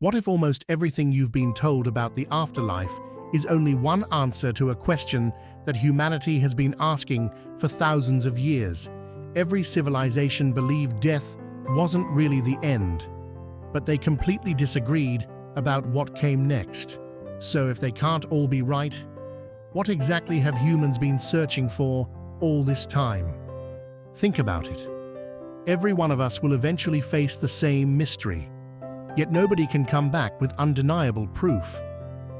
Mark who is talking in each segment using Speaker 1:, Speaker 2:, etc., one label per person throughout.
Speaker 1: What if almost everything you've been told about the afterlife is only one answer to a question that humanity has been asking for thousands of years? Every civilization believed death wasn't really the end, but they completely disagreed about what came next. So if they can't all be right, what exactly have humans been searching for all this time? Think about it. Every one of us will eventually face the same mystery, yet nobody can come back with undeniable proof.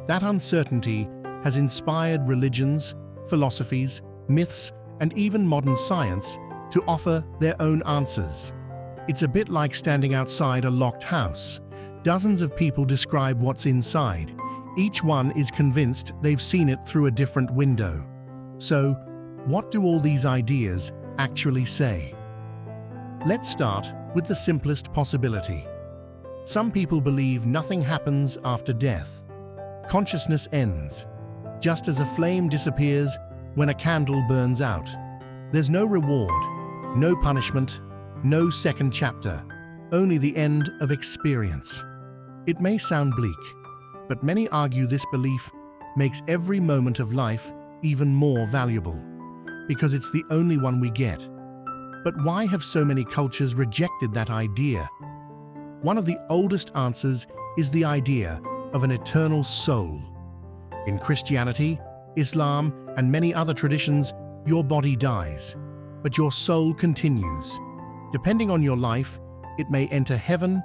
Speaker 1: That uncertainty has inspired religions, philosophies, myths, and even modern science to offer their own answers. It's a bit like standing outside a locked house. Dozens of people describe what's inside. Each one is convinced they've seen it through a different window. So, what do all these ideas actually say? Let's start with the simplest possibility. Some people believe nothing happens after death. Consciousness ends, just as a flame disappears when a candle burns out. There's no reward, no punishment, no second chapter, only the end of experience. It may sound bleak, but many argue this belief makes every moment of life even more valuable, because it's the only one we get. But why have so many cultures rejected that idea? One of the oldest answers is the idea of an eternal soul. In Christianity, Islam, and many other traditions, your body dies, but your soul continues. Depending on your life, it may enter heaven,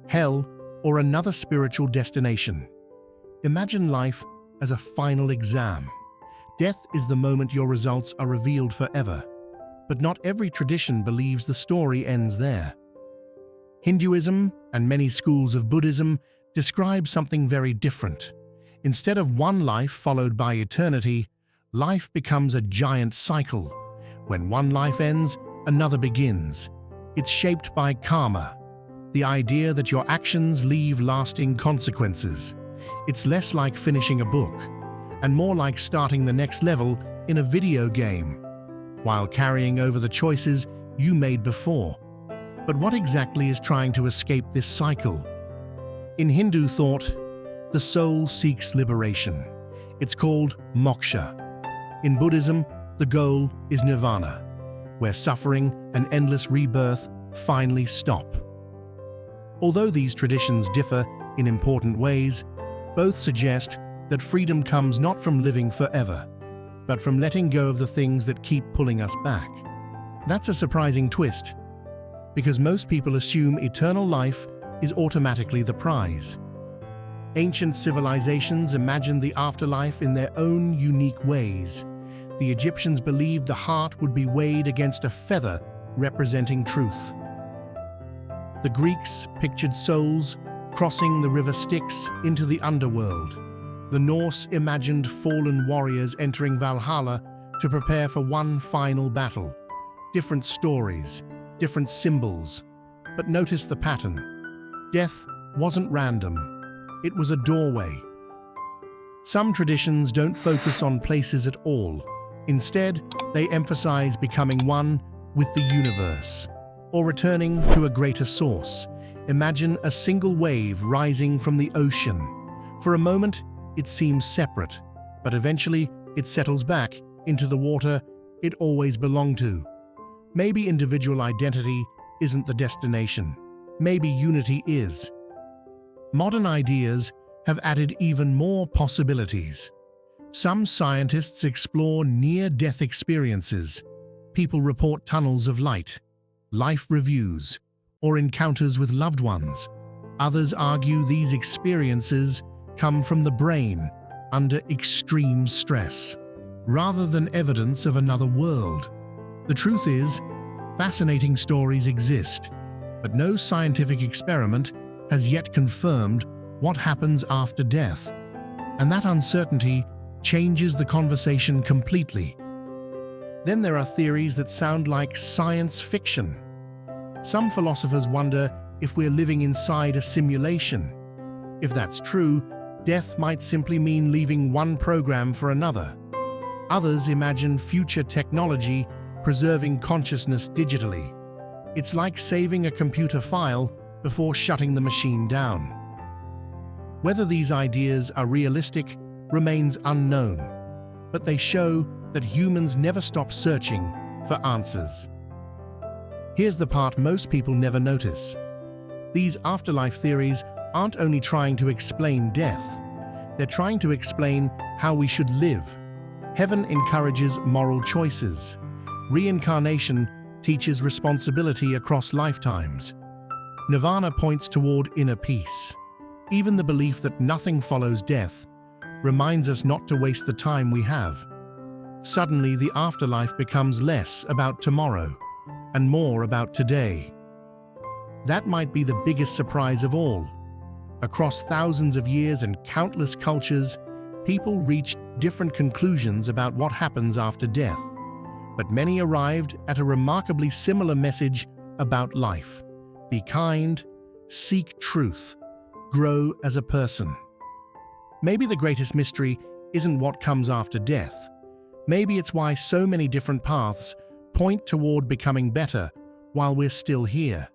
Speaker 1: hell, or another spiritual destination. Imagine life as a final exam. Death is the moment your results are revealed forever. But not every tradition believes the story ends there. Hinduism and many schools of Buddhism describe something very different. Instead of one life followed by eternity, life becomes a giant cycle. When one life ends, another begins. It's shaped by karma, the idea that your actions leave lasting consequences. It's less like finishing a book, and more like starting the next level in a video game, while carrying over the choices you made before. But what exactly is trying to escape this cycle? In Hindu thought, the soul seeks liberation. It's called moksha. In Buddhism, the goal is nirvana, where suffering and endless rebirth finally stop. Although these traditions differ in important ways, both suggest that freedom comes not from living forever, but from letting go of the things that keep pulling us back. That's a surprising twist, because most people assume eternal life is automatically the prize. Ancient civilizations imagined the afterlife in their own unique ways. The Egyptians believed the heart would be weighed against a feather representing truth. The Greeks pictured souls crossing the river Styx into the underworld. The Norse imagined fallen warriors entering Valhalla to prepare for one final battle. Different stories, different symbols, but notice the pattern. Death wasn't random. It was a doorway. Some traditions don't focus on places at all. Instead, they emphasize becoming one with the universe, or returning to a greater source. Imagine a single wave rising from the ocean. For a moment, it seems separate, but eventually it settles back into the water it always belonged to. Maybe individual identity isn't the destination. Maybe unity is. Modern ideas have added even more possibilities. Some scientists explore near-death experiences. People report tunnels of light, life reviews, or encounters with loved ones. Others argue these experiences come from the brain under extreme stress, rather than evidence of another world. The truth is, fascinating stories exist, but no scientific experiment has yet confirmed what happens after death, and that uncertainty changes the conversation completely. Then there are theories that sound like science fiction. Some philosophers wonder if we're living inside a simulation. If that's true, death might simply mean leaving one program for another. Others imagine future technology preserving consciousness digitally. It's like saving a computer file before shutting the machine down. Whether these ideas are realistic remains unknown, but they show that humans never stop searching for answers. Here's the part most people never notice. These afterlife theories aren't only trying to explain death, they're trying to explain how we should live. Heaven encourages moral choices. Reincarnation teaches responsibility across lifetimes. Nirvana points toward inner peace. Even the belief that nothing follows death reminds us not to waste the time we have. Suddenly, the afterlife becomes less about tomorrow and more about today. That might be the biggest surprise of all. Across thousands of years and countless cultures, people reached different conclusions about what happens after death, but many arrived at a remarkably similar message about life. Be kind, seek truth, grow as a person. Maybe the greatest mystery isn't what comes after death. Maybe it's why so many different paths point toward becoming better while we're still here.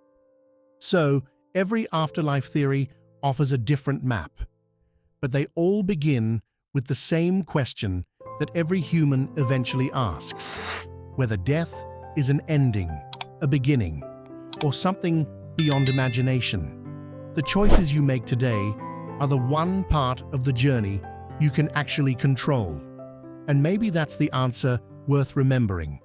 Speaker 1: So, every afterlife theory offers a different map, but they all begin with the same question that every human eventually asks: whether death is an ending, a beginning, or something beyond imagination. The choices you make today are the one part of the journey you can actually control. And maybe that's the answer worth remembering.